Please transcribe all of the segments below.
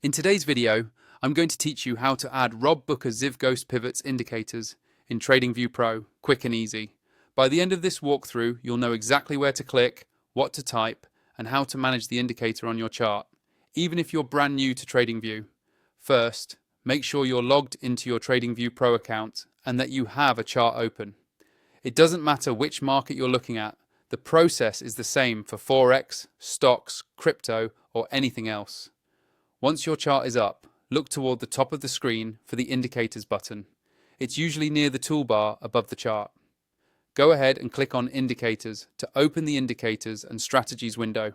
In today's video, I'm going to teach you how to add Rob Booker Ziv Ghost Pivots indicators in TradingView Pro, quick and easy. By the end of this walkthrough, you'll know exactly where to click, what to type, and how to manage the indicator on your chart, even if you're brand new to TradingView. First, make sure you're logged into your TradingView Pro account and that you have a chart open. It doesn't matter which market you're looking at, the process is the same for Forex, stocks, crypto, or anything else. Once your chart is up, look toward the top of the screen for the Indicators button. It's usually near the toolbar above the chart. Go ahead and click on Indicators to open the Indicators and Strategies window.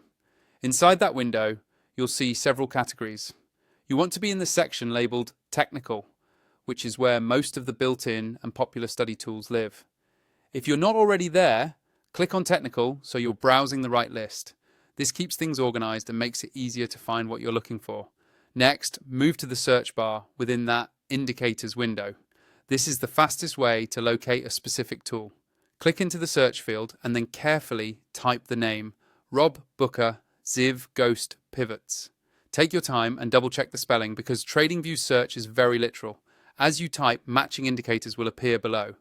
Inside that window, you'll see several categories. You want to be in the section labeled Technical, which is where most of the built-in and popular study tools live. If you're not already there, click on Technical so you're browsing the right list. This keeps things organized and makes it easier to find what you're looking for. Next, move to the search bar within that Indicators window. This is the fastest way to locate a specific tool. Click into the search field and then carefully type the name Rob Booker Ziv Ghost Pivots. Take your time and double check the spelling because TradingView search is very literal. As you type, matching indicators will appear below.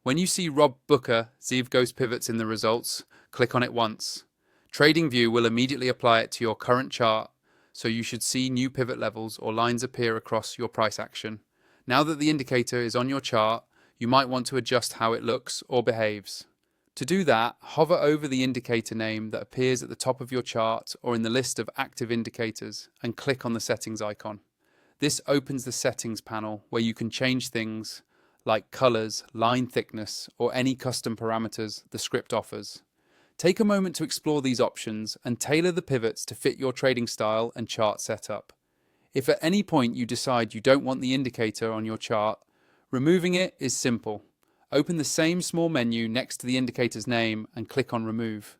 When you see Rob Booker Ziv Ghost Pivots in the results, click on it once. TradingView will immediately apply it to your current chart, so you should see new pivot levels or lines appear across your price action. Now that the indicator is on your chart, you might want to adjust how it looks or behaves. To do that, hover over the indicator name that appears at the top of your chart or in the list of active indicators and click on the settings icon. This opens the settings panel where you can change things like colors, line thickness, or any custom parameters the script offers. Take a moment to explore these options and tailor the pivots to fit your trading style and chart setup. If at any point you decide you don't want the indicator on your chart, removing it is simple. Open the same small menu next to the indicator's name and click on Remove.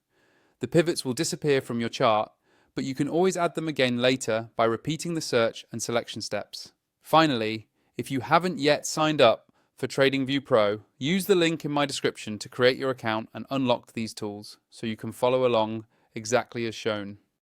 The pivots will disappear from your chart, but you can always add them again later by repeating the search and selection steps. Finally, if you haven't yet signed up for TradingView Pro, use the link in my description to create your account and unlock these tools so you can follow along exactly as shown.